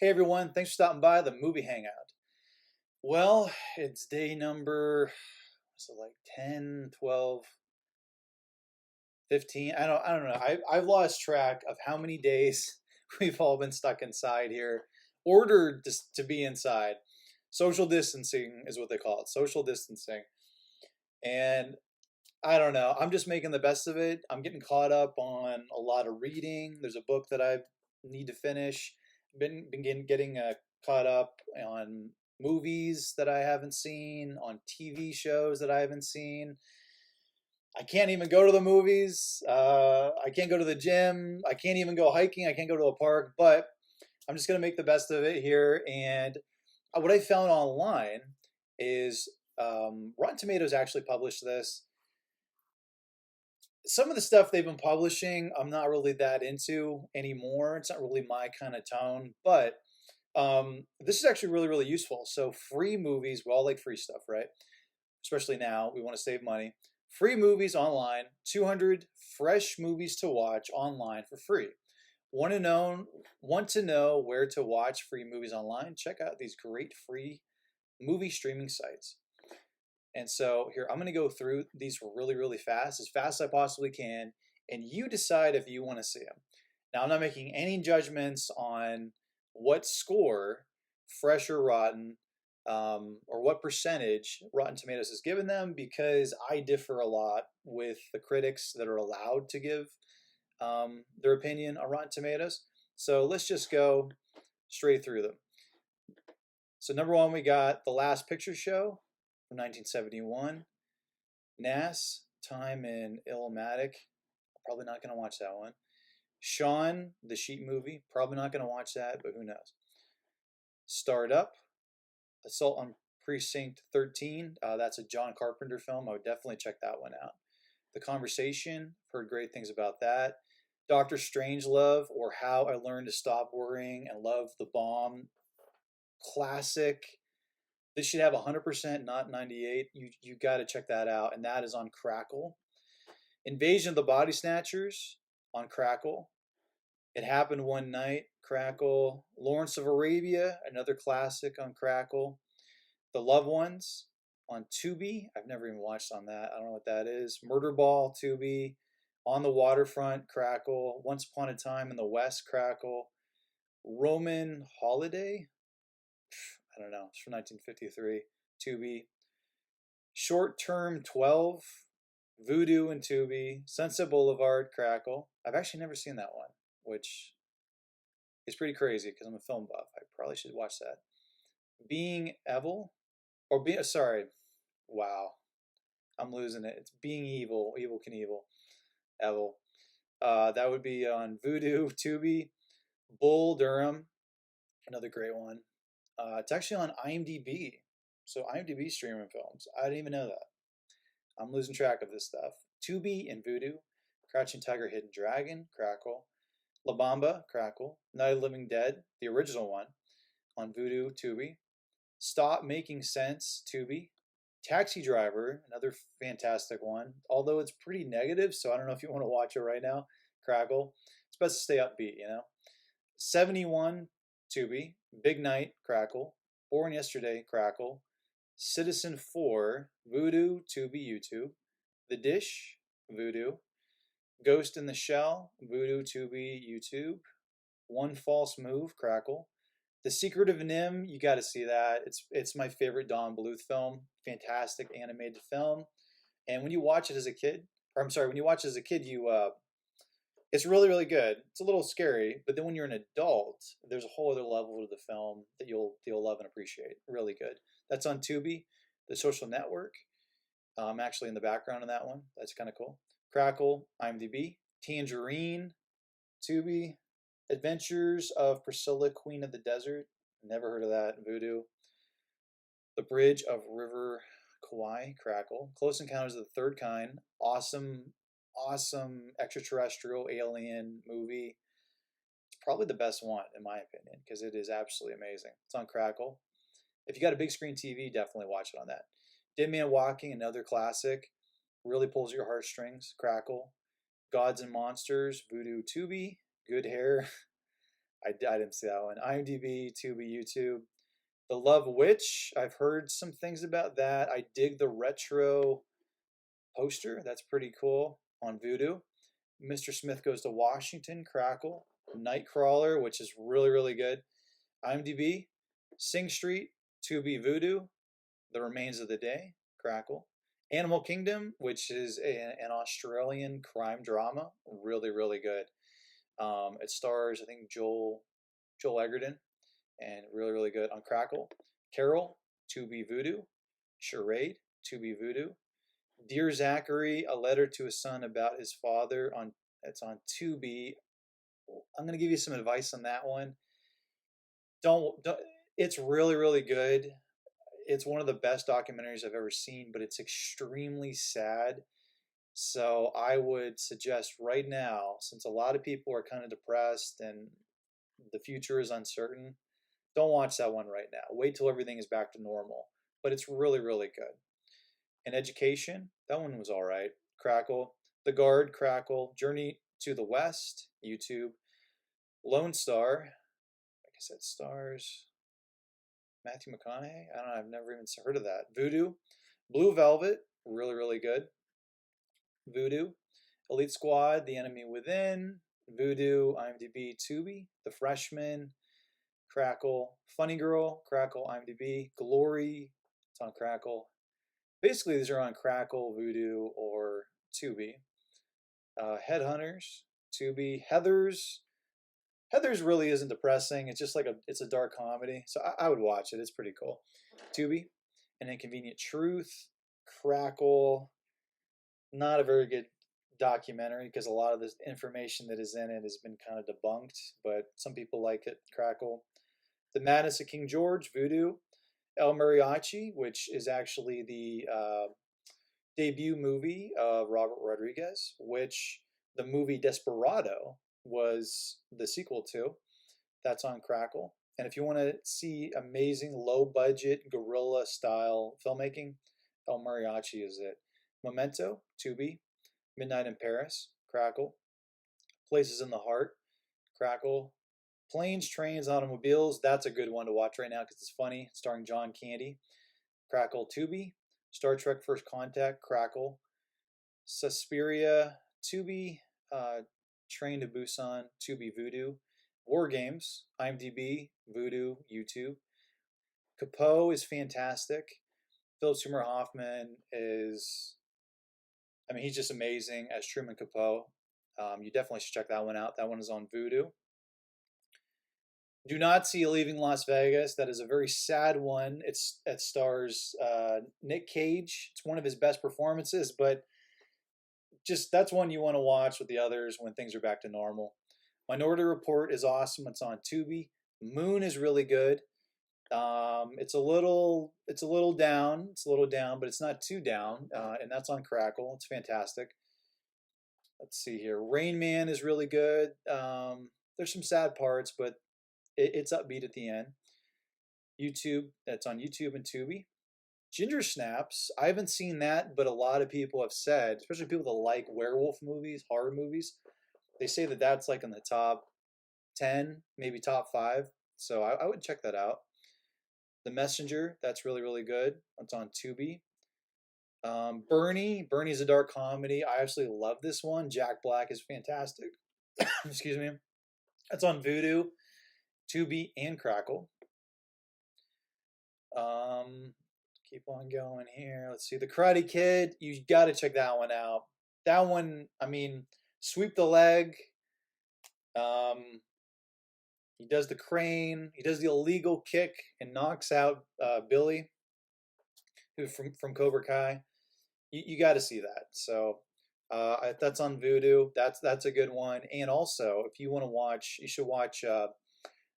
Hey everyone, thanks for stopping by the movie hangout. Well, it's day number, what's it like 10, 12, 15? I don't know. I've lost track of how many days we've all been stuck inside here, ordered to be inside. Social distancing is what they call it, social distancing. And I don't know. I'm just making the best of it. I'm getting caught up on a lot of reading. There's a book that I need to finish. Been getting caught up on movies that I haven't seen, on TV shows that I haven't seen. I can't even go to the movies. I can't go to the gym. I can't even go hiking. I can't go to a park. But I'm just gonna make the best of it here. And what I found online is Rotten Tomatoes actually published this. Some of the stuff they've been publishing, I'm not really that into anymore. It's not really my kind of tone, but this is actually really, really useful. So, free movies, we all like free stuff, right? Especially now, we want to save money. Free movies online, 200 fresh movies to watch online for free. Want to know where to watch free movies online? Check out these great free movie streaming sites. And so here, I'm going to go through these really, really fast, as fast as I possibly can, and you decide if you want to see them. Now, I'm not making any judgments on what score, fresh or rotten, or what percentage Rotten Tomatoes has given them, because I differ a lot with the critics that are allowed to give their opinion on Rotten Tomatoes. So let's just go straight through them. So number one, we got The Last Picture Show from 1971. Nas, Time in Illmatic. Probably not going to watch that one. Shaun, the Sheep movie. Probably not going to watch that, but who knows. Start Up, Assault on Precinct 13. That's a John Carpenter film. I would definitely check that one out. The Conversation. Heard great things about that. Doctor Strangelove, or How I Learned to Stop Worrying and Love the Bomb. Classic. This should have 100%, not 98. You got to check that out, and that is on Crackle. Invasion of the Body Snatchers on Crackle. It Happened One Night, Crackle. Lawrence of Arabia, another classic on Crackle. The Loved Ones on Tubi. I've never even watched on that. I don't know what that is. Murder Ball, Tubi. On the Waterfront, Crackle. Once Upon a Time in the West, Crackle. Roman Holiday. I don't know. It's from 1953. Tubi. Short Term 12. Voodoo and Tubi. Sunset Boulevard, Crackle. I've actually never seen that one, which is pretty crazy because I'm a film buff. I probably should watch that. Being Evil, or be sorry, wow, I'm losing it. It's Being Evil, Evil Knievel, Evil. That would be on Voodoo, Tubi. Bull Durham, another great one. It's actually on IMDb. So IMDb streaming films. I didn't even know that. I'm losing track of this stuff. Tubi and Voodoo. Crouching Tiger, Hidden Dragon, Crackle. La Bamba, Crackle. Night of the Living Dead, the original one, on Voodoo, Tubi. Stop Making Sense, Tubi. Taxi Driver, another fantastic one, although it's pretty negative, so I don't know if you want to watch it right now. Crackle. It's best to stay upbeat, you know. 71, Tubi. Big Night, Crackle. Born Yesterday, Crackle. Citizen 4, Voodoo, Tubi, YouTube. The Dish, Voodoo. Ghost in the Shell, Voodoo, Tubi, YouTube. One False Move, Crackle. The Secret of Nim, you got to see that. It's my favorite Don Bluth film. Fantastic animated film. And when you watch it as a kid, or I'm sorry, when you watch it as a kid, it's really, really good. It's a little scary, but then when you're an adult, there's a whole other level to the film that you'll love and appreciate. Really good. That's on Tubi. The Social Network. I'm actually in the background of that one. That's kind of cool. Crackle, IMDb. Tangerine, Tubi. Adventures of Priscilla, Queen of the Desert. Never heard of that. Voodoo. The Bridge of River Kwai, Crackle. Close Encounters of the Third Kind. Awesome, awesome extraterrestrial alien movie. It's probably the best one, in my opinion, because it is absolutely amazing. It's on Crackle. If you got a big screen TV, definitely watch it on that. Dead Man Walking, another classic. Really pulls your heartstrings. Crackle. Gods and Monsters, Voodoo, Tubi. Good Hair. I didn't see that one. IMDb, Tubi, YouTube. The Love Witch. I've heard some things about that. I dig the retro poster. That's pretty cool on Vudu. Mr. Smith Goes to Washington, Crackle. Nightcrawler, which is really, really good. IMDb, Sing Street, Tubi, Vudu. The Remains of the Day, Crackle. Animal Kingdom, which is an Australian crime drama. Really, really good. It stars, I think, Joel Egerton, and really, really good on Crackle. Carol, Tubi, Vudu. Charade, Tubi, Vudu. Dear Zachary, a letter to a son about his father. On It's on Tubi. I'm gonna give you some advice on that one. Don't. It's really, really good. It's one of the best documentaries I've ever seen, but it's extremely sad. So I would suggest right now, since a lot of people are kind of depressed and the future is uncertain, don't watch that one right now. Wait till everything is back to normal. But it's really, really good. And Education, that one was all right. Crackle. The Guard, Crackle. Journey to the West, YouTube. Lone Star, like I said, stars. Matthew McConaughey? I don't know. I've never even heard of that. Voodoo. Blue Velvet. Really, really good. Voodoo. Elite Squad. The Enemy Within. Voodoo. IMDb. Tubi. The Freshman. Crackle. Funny Girl. Crackle. IMDb. Glory. It's on Crackle. Basically, these are on Crackle, Voodoo, or Tubi. Headhunters. Tubi. Heather's really isn't depressing. It's just like it's a dark comedy. So I would watch it. It's pretty cool. Tubi, An Inconvenient Truth, Crackle. Not a very good documentary because a lot of the information that is in it has been kind of debunked, but some people like it. Crackle. The Madness of King George, Voodoo. El Mariachi, which is actually the debut movie of Robert Rodriguez, which the movie Desperado was the sequel to. That's on Crackle. And if you want to see amazing low budget guerrilla style filmmaking, El Mariachi is it. Memento, Tubi. Midnight in Paris, Crackle. Places in the Heart, Crackle. Planes, Trains, Automobiles, that's a good one to watch right now because it's funny, starring John Candy. Crackle, Tubi. Star Trek First Contact, Crackle. Suspiria, Tubi. Train to Busan, Tubi, Voodoo. War Games, IMDb, Voodoo, YouTube. Capone is fantastic. Philip Seymour Hoffman is, I mean, he's just amazing as Truman Capone. You definitely should check that one out. That one is on Voodoo. Do not see Leaving Las Vegas. That is a very sad one. It stars Nick Cage. It's one of his best performances, but just that's one you want to watch with the others when things are back to normal. Minority Report is awesome. It's on Tubi. Moon is really good. It's a little down. It's a little down, but it's not too down. And that's on Crackle. It's fantastic. Let's see here. Rain Man is really good. There's some sad parts, but it's upbeat at the end. YouTube. That's on YouTube and Tubi. Ginger Snaps. I haven't seen that, but a lot of people have said, especially people that like werewolf movies, horror movies, they say that that's like in the top 10, maybe top 5. So I would check that out. The Messenger, that's really, really good. It's on Tubi. Bernie's a dark comedy. I absolutely love this one. Jack Black is fantastic. Excuse me. That's on Vudu, Tubi, and Crackle. Keep on going here. Let's see. The Karate Kid, you got to check that one out. That one, I mean, sweep the leg. He does the crane. He does the illegal kick and knocks out Billy, who from Cobra Kai. You got to see that. So that's on Vudu. That's a good one. And also, if you want to watch, you should watch.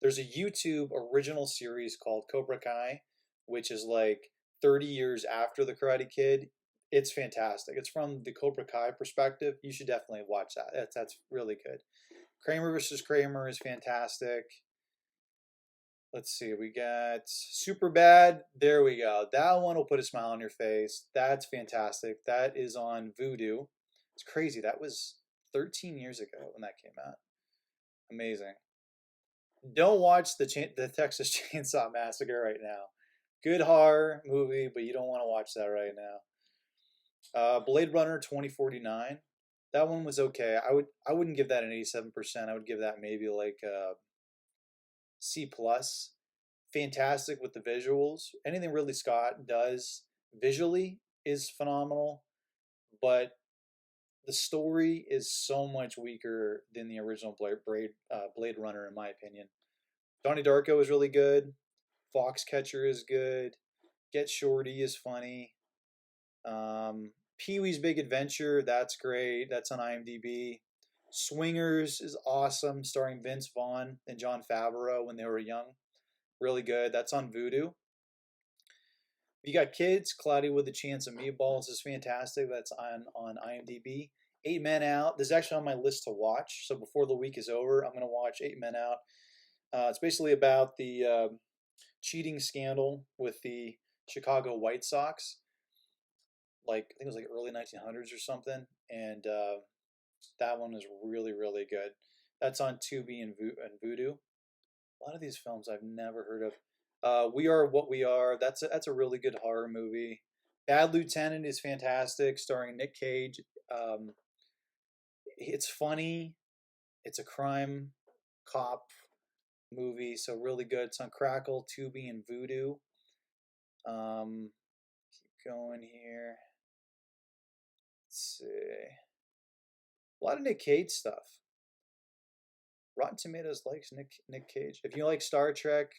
There's a YouTube original series called Cobra Kai, which is like 30 years after the Karate Kid. It's fantastic. It's from the Cobra Kai perspective. You should definitely watch that. That's really good. Kramer versus Kramer is fantastic. Let's see. We got Super Bad. There we go. That one will put a smile on your face. That's fantastic. That is on Vudu. It's crazy. That was 13 years ago when that came out. Amazing. Don't watch the Texas Chainsaw Massacre right now. Good horror movie, but you don't want to watch that right now. Blade Runner 2049. That one was okay. I wouldn't give that an 87%. I would give that maybe like a C plus. Fantastic with the visuals. Anything Ridley Scott does visually is phenomenal, but the story is so much weaker than the original Blade Runner, in my opinion. Donnie Darko is really good. Foxcatcher is good. Get Shorty is funny. Pee Wee's Big Adventure, that's great. That's on IMDb. Swingers is awesome, starring Vince Vaughn and Jon Favreau when they were young. Really good. That's on Vudu. You got kids. Cloudy with a Chance of Meatballs is fantastic. That's on IMDb. Eight Men Out. This is actually on my list to watch. So before the week is over, I'm going to watch Eight Men Out. It's basically about the cheating scandal with the Chicago White Sox. Like I think it was like early 1900s or something, and that one is really really good. That's on Tubi and Vudu. A lot of these films I've never heard of. We Are What We Are. That's a really good horror movie. Bad Lieutenant is fantastic, starring Nick Cage. It's funny. It's a crime cop movie, so really good. It's on Crackle, Tubi, and Vudu. Keep going here. Let's see. A lot of Nick Cage stuff. Rotten Tomatoes likes Nick Cage. If you like Star Trek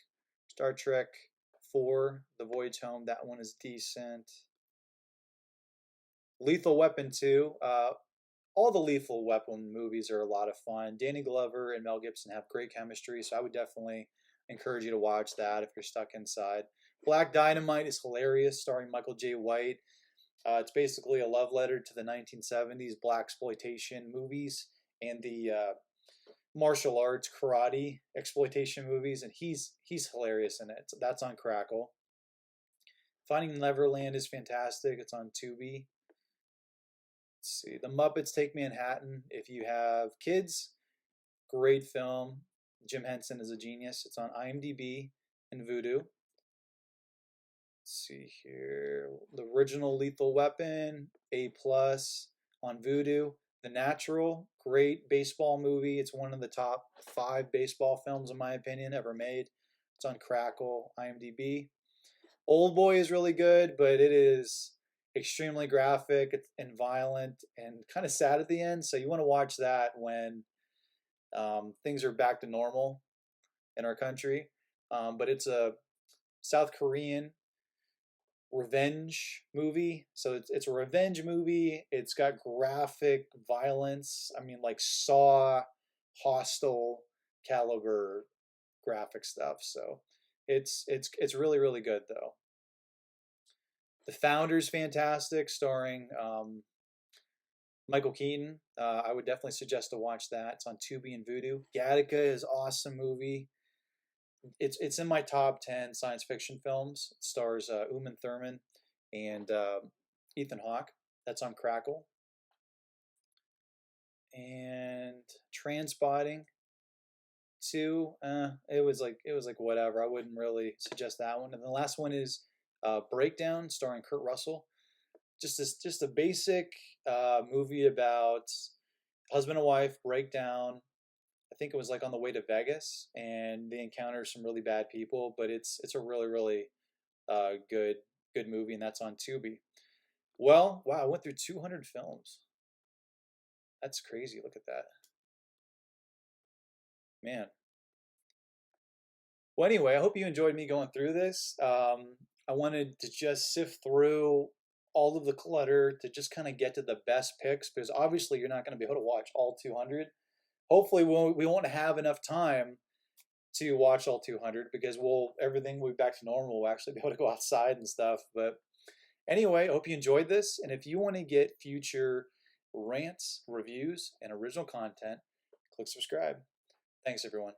4, The Voyage Home, that one is decent. Lethal Weapon 2. All the Lethal Weapon movies are a lot of fun. Danny Glover and Mel Gibson have great chemistry, so I would definitely encourage you to watch that if you're stuck inside. Black Dynamite is hilarious, starring Michael J. White. It's basically a love letter to the 1970s blaxploitation movies and the martial arts karate exploitation movies, and he's hilarious in it. So that's on Crackle. Finding Neverland is fantastic. It's on Tubi. Let's see. The Muppets Take Manhattan. If you have kids, great film. Jim Henson is a genius. It's on IMDb and Vudu. Let's see here. The original Lethal Weapon, A plus on Vudu. The Natural, great baseball movie. It's one of the top 5 baseball films, in my opinion, ever made. It's on Crackle, IMDb. Old Boy is really good, but it is extremely graphic and violent and kind of sad at the end. So you want to watch that when things are back to normal in our country. But it's a South Korean revenge movie. So it's a revenge movie. It's got graphic violence. I mean, like Saw, Hostel caliber graphic stuff. So it's really really good though. The Founder's fantastic, starring Michael Keaton. I would definitely suggest to watch that. It's on Tubi and Vudu. Gattaca is awesome movie. It's in my top 10 science fiction films. It stars Uma Thurman and Ethan Hawke. That's on Crackle. And Transpotting 2. It was like whatever. I wouldn't really suggest that one. And the last one is Breakdown, starring Kurt Russell. Just a basic movie about husband and wife breakdown. I think it was like on the way to Vegas, and they encounter some really bad people. But it's a really really good movie, and that's on Tubi. Well, wow, I went through 200 films. That's crazy. Look at that, man. Well, anyway, I hope you enjoyed me going through this. I wanted to just sift through all of the clutter to just kind of get to the best picks, because obviously you're not going to be able to watch all 200. Hopefully we won't have enough time to watch all 200, because everything will be back to normal. We'll actually be able to go outside and stuff. But anyway, I hope you enjoyed this. And if you want to get future rants, reviews, and original content, click subscribe. Thanks, everyone.